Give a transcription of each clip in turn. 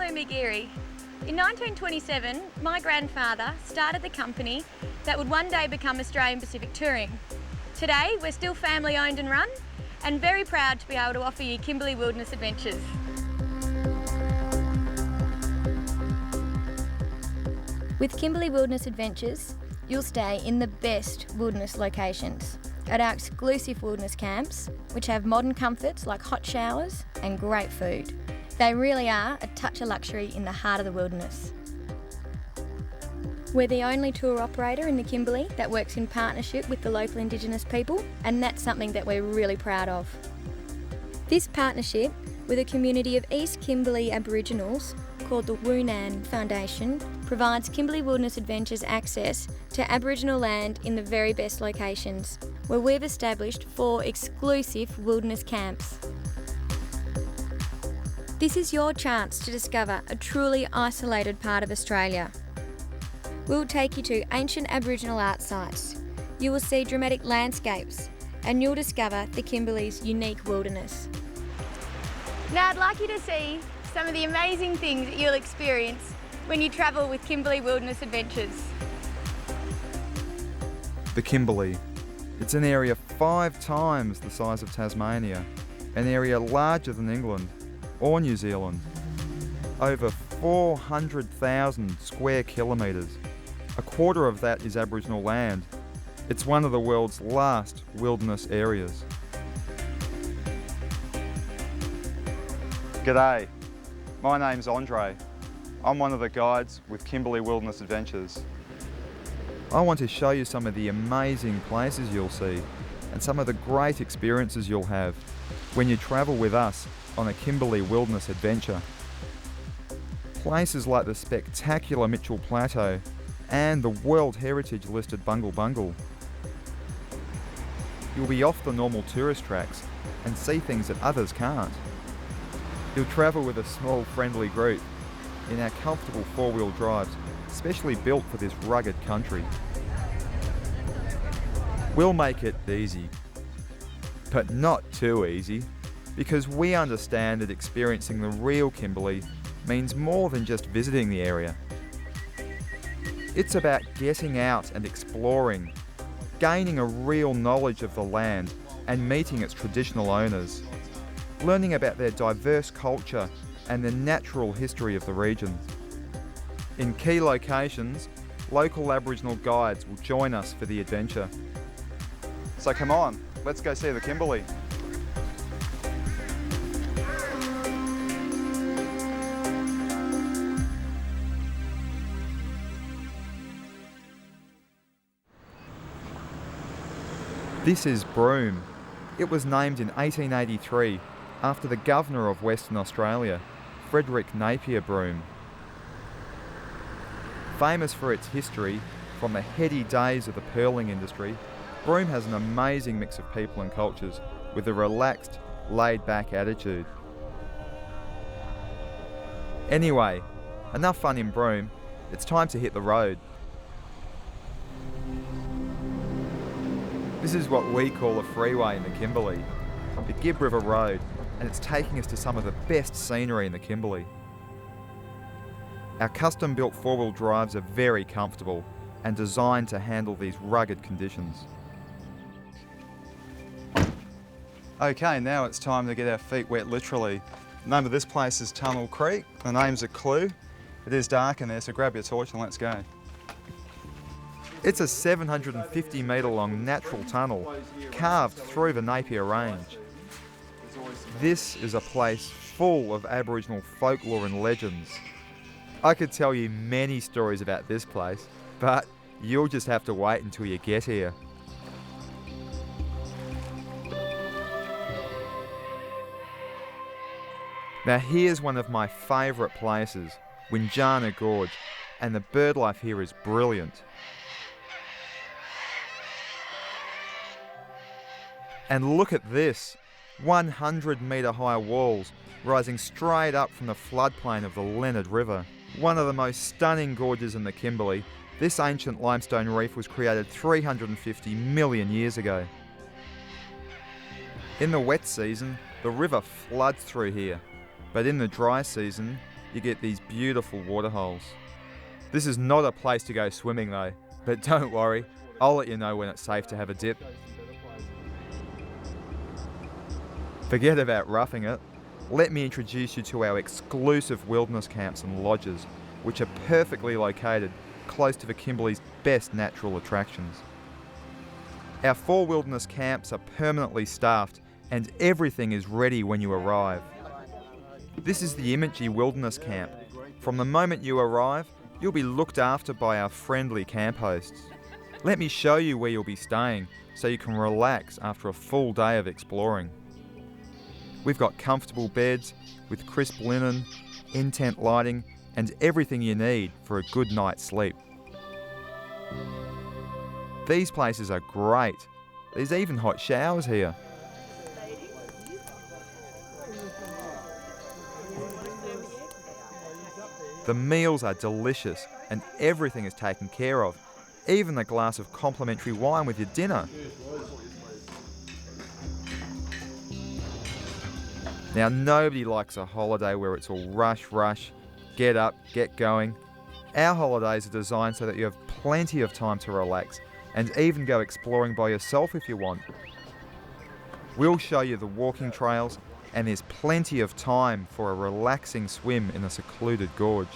Lumigiri. In 1927, my grandfather started the company that would one day become Australian Pacific Touring. Today, we're still family owned and run, and very proud to be able to offer you Kimberley Wilderness Adventures. With Kimberley Wilderness Adventures, you'll stay in the best wilderness locations at our exclusive wilderness camps, which have modern comforts like hot showers and great food. They really are a touch of luxury in the heart of the wilderness. We're the only tour operator in the Kimberley that works in partnership with the local Indigenous people, and that's something that we're really proud of. This partnership with a community of East Kimberley Aboriginals called the Woonan Foundation provides Kimberley Wilderness Adventures access to Aboriginal land in the very best locations, where we've established 4 exclusive wilderness camps. This is your chance to discover a truly isolated part of Australia. We'll take you to ancient Aboriginal art sites. You will see dramatic landscapes, and you'll discover the Kimberley's unique wilderness. Now I'd like you to see some of the amazing things that you'll experience when you travel with Kimberley Wilderness Adventures. The Kimberley. It's an area 5 times the size of Tasmania, an area larger than England or New Zealand. Over 400,000 square kilometres. A quarter of that is Aboriginal land. It's one of the world's last wilderness areas. G'day, my name's Andre. I'm one of the guides with Kimberley Wilderness Adventures. I want to show you some of the amazing places you'll see and some of the great experiences you'll have when you travel with us on a Kimberley Wilderness adventure. Places like the spectacular Mitchell Plateau and the World Heritage listed Bungle Bungle. You'll be off the normal tourist tracks and see things that others can't. You'll travel with a small friendly group in our comfortable 4-wheel drives, specially built for this rugged country. We'll make it easy, but not too easy, because we understand that experiencing the real Kimberley means more than just visiting the area. It's about getting out and exploring, gaining a real knowledge of the land and meeting its traditional owners, learning about their diverse culture and the natural history of the region. In key locations, local Aboriginal guides will join us for the adventure. So come on, let's go see the Kimberley. This is Broome. It was named in 1883 after the Governor of Western Australia, Frederick Napier Broome. Famous for its history, from the heady days of the pearling industry, Broome has an amazing mix of people and cultures with a relaxed, laid-back attitude. Anyway, enough fun in Broome, it's time to hit the road. This is what we call a freeway in the Kimberley, the Gibb River Road, and it's taking us to some of the best scenery in the Kimberley. Our custom-built 4-wheel drives are very comfortable and designed to handle these rugged conditions. Okay, now it's time to get our feet wet literally. The name of this place is Tunnel Creek. The name's a clue. It is dark in there, so grab your torch and let's go. It's a 750 metre long natural tunnel carved through the Napier Range. This is a place full of Aboriginal folklore and legends. I could tell you many stories about this place, but you'll just have to wait until you get here. Now here's one of my favourite places, Hana Gorge, and the bird life here is brilliant. And look at this, 100 metre high walls rising straight up from the floodplain of the Leonard River. One of the most stunning gorges in the Kimberley, this ancient limestone reef was created 350 million years ago. In the wet season, the river floods through here, but in the dry season, you get these beautiful waterholes. This is not a place to go swimming though, but don't worry, I'll let you know when it's safe to have a dip. Forget about roughing it. Let me introduce you to our exclusive wilderness camps and lodges, which are perfectly located close to the Kimberley's best natural attractions. Our 4 wilderness camps are permanently staffed and everything is ready when you arrive. This is the Imagy Wilderness Camp. From the moment you arrive, you'll be looked after by our friendly camp hosts. Let me show you where you'll be staying so you can relax after a full day of exploring. We've got comfortable beds with crisp linen, in-tent lighting and everything you need for a good night's sleep. These places are great. There's even hot showers here. The meals are delicious and everything is taken care of, even a glass of complimentary wine with your dinner. Now, nobody likes a holiday where it's all rush, get up, get going. Our holidays are designed so that you have plenty of time to relax and even go exploring by yourself if you want. We'll show you the walking trails and there's plenty of time for a relaxing swim in a secluded gorge.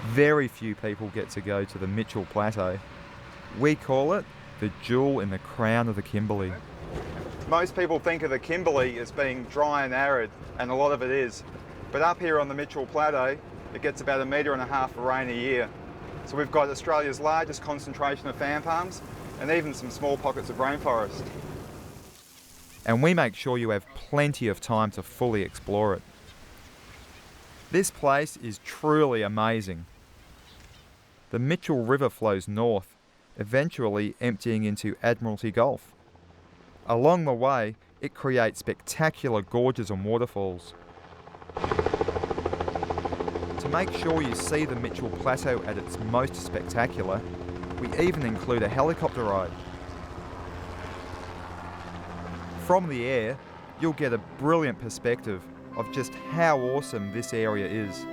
Very few people get to go to the Mitchell Plateau. We call it the jewel in the crown of the Kimberley. Most people think of the Kimberley as being dry and arid, and a lot of it is. But up here on the Mitchell Plateau, it gets about 1.5 metres of rain a year. So we've got Australia's largest concentration of fan palms and even some small pockets of rainforest. And we make sure you have plenty of time to fully explore it. This place is truly amazing. The Mitchell River flows north, eventually emptying into Admiralty Gulf. Along the way, it creates spectacular gorges and waterfalls. To make sure you see the Mitchell Plateau at its most spectacular, we even include a helicopter ride. From the air, you'll get a brilliant perspective of just how awesome this area is.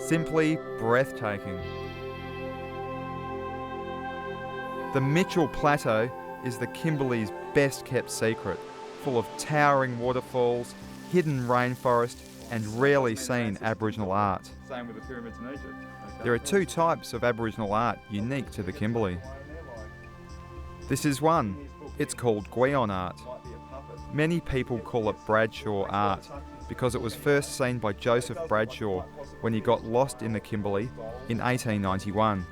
Simply breathtaking. The Mitchell Plateau is the Kimberley's best kept secret, full of towering waterfalls, hidden rainforest and rarely seen Aboriginal art. Same with the pyramids in Egypt. Okay. There are 2 types of Aboriginal art unique to the Kimberley. This is one. It's called Gwion art. Many people call it Bradshaw art because it was first seen by Joseph Bradshaw when he got lost in the Kimberley in 1891.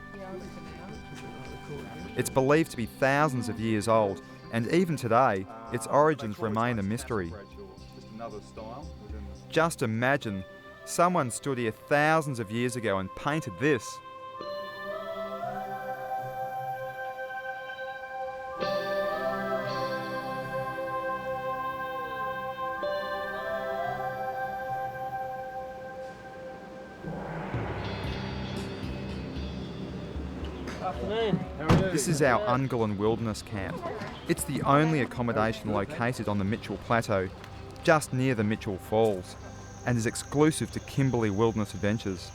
It's believed to be thousands of years old, and even today, its origins remain a mystery. Just imagine, someone stood here thousands of years ago and painted this. This is our Ungolan Wilderness Camp. It's the only accommodation located on the Mitchell Plateau, just near the Mitchell Falls, and is exclusive to Kimberley Wilderness Adventures.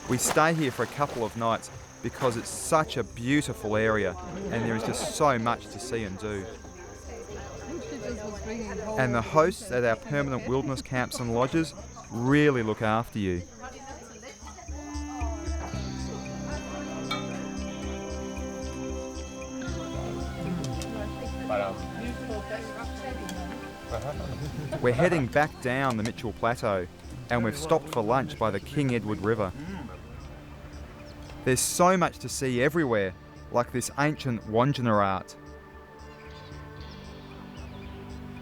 We stay here for a couple of nights because it's such a beautiful area and there is just so much to see and do. And the hosts at our permanent wilderness camps and lodges really look after you. We're heading back down the Mitchell Plateau and we've stopped for lunch by the King Edward River. There's so much to see everywhere, like this ancient Wandjina art.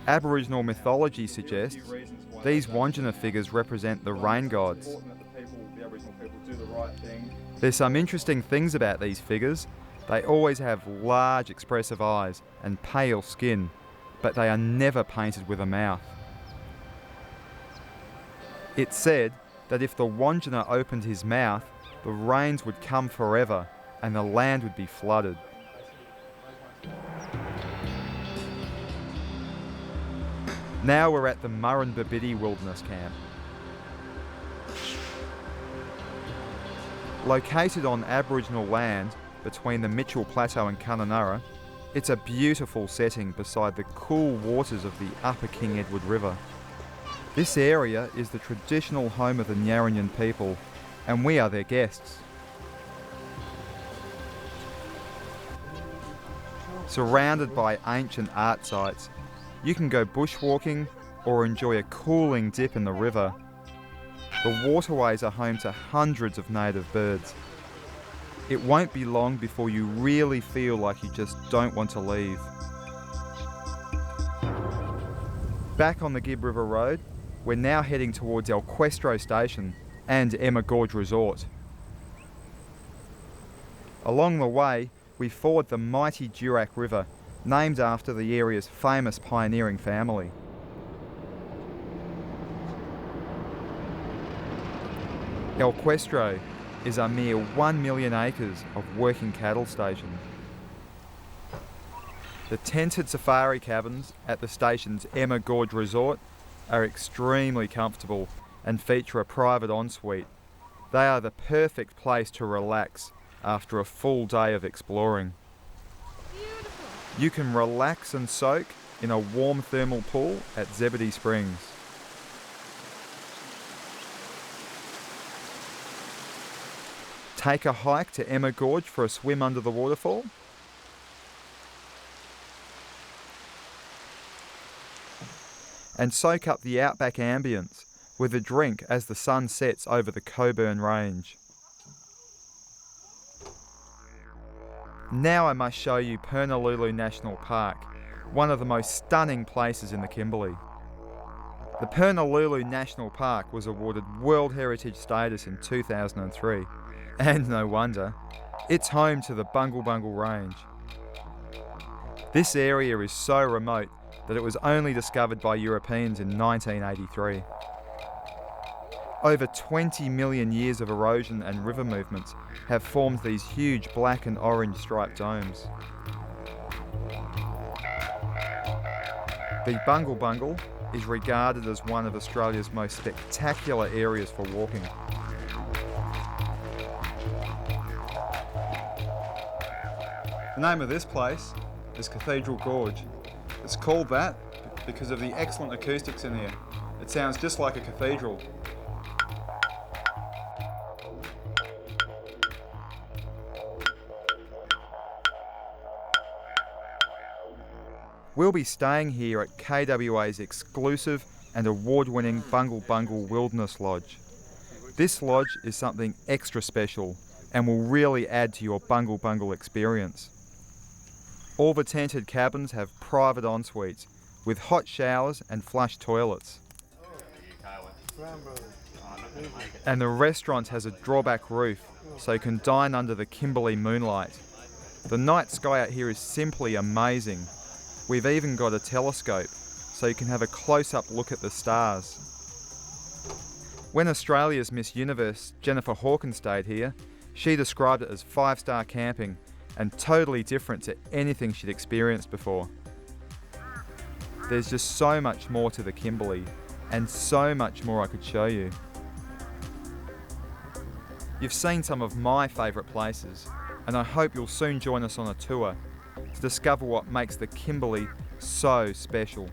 Aboriginal mythology suggests these Wandjina figures represent the rain gods. There's some interesting things about these figures. They always have large expressive eyes and pale skin, but they are never painted with a mouth. It's said that if the Wandjina opened his mouth, the rains would come forever and the land would be flooded. Now we're at the Murren Bubidi Wilderness Camp. Located on Aboriginal land between the Mitchell Plateau and Kununurra, it's a beautiful setting beside the cool waters of the upper King Edward River. This area is the traditional home of the Nyarinyan people, and we are their guests. Surrounded by ancient art sites, you can go bushwalking or enjoy a cooling dip in the river. The waterways are home to hundreds of native birds. It won't be long before you really feel like you just don't want to leave. Back on the Gibb River Road, we're now heading towards our Questro station and Hana Gorge Resort. Along the way, we ford the mighty Durack River, named after the area's famous pioneering family. El Questro is a mere 1 million acres of working cattle station. The tented safari cabins at the station's Hana Gorge Resort are extremely comfortable and feature a private ensuite. They are the perfect place to relax after a full day of exploring. Beautiful. You can relax and soak in a warm thermal pool at Bubidi Springs. Take a hike to Hana Gorge for a swim under the waterfall. And soak up the outback ambience with a drink as the sun sets over the Coburn Range. Now I must show you Purnululu National Park, one of the most stunning places in the Kimberley. The Purnululu National Park was awarded World Heritage status in 2003, and no wonder. It's home to the Bungle Bungle Range. This area is so remote that it was only discovered by Europeans in 1983. Over 20 million years of erosion and river movements have formed these huge black and orange striped domes. The Bungle Bungle is regarded as one of Australia's most spectacular areas for walking. The name of this place is Cathedral Gorge. It's called that because of the excellent acoustics in here. It sounds just like a cathedral. We'll be staying here at KWA's exclusive and award-winning Bungle Bungle Wilderness Lodge. This lodge is something extra special and will really add to your Bungle Bungle experience. All the tented cabins have private en-suites with hot showers and flush toilets. And the restaurant has a drawback roof so you can dine under the Kimberley moonlight. The night sky out here is simply amazing. We've even got a telescope so you can have a close-up look at the stars. When Australia's Miss Universe Jennifer Hawkins stayed here, she described it as 5-star camping and totally different to anything she'd experienced before. There's just so much more to the Kimberley and so much more I could show you. You've seen some of my favourite places, and I hope you'll soon join us on a tour to discover what makes the Kimberley so special.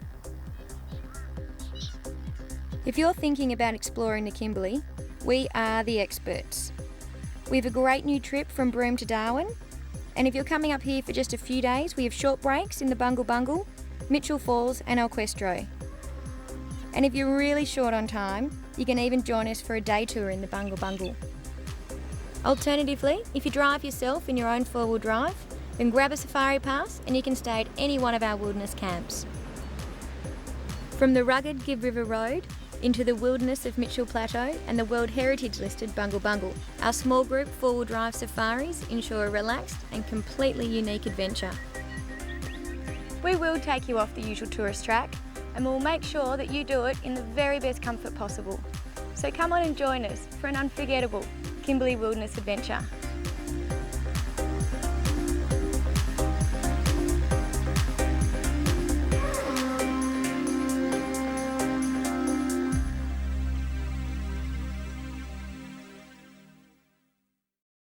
If you're thinking about exploring the Kimberley, we are the experts. We have a great new trip from Broome to Darwin, and if you're coming up here for just a few days, we have short breaks in the Bungle Bungle, Mitchell Falls and El Questro. And if you're really short on time, you can even join us for a day tour in the Bungle Bungle. Alternatively, if you drive yourself in your own 4-wheel drive, then grab a safari pass and you can stay at any one of our wilderness camps. From the rugged Gibb River Road into the wilderness of Mitchell Plateau and the World Heritage listed Bungle Bungle, our small group 4-wheel drive safaris ensure a relaxed and completely unique adventure. We will take you off the usual tourist track and we'll make sure that you do it in the very best comfort possible. So come on and join us for an unforgettable Kimberley wilderness adventure.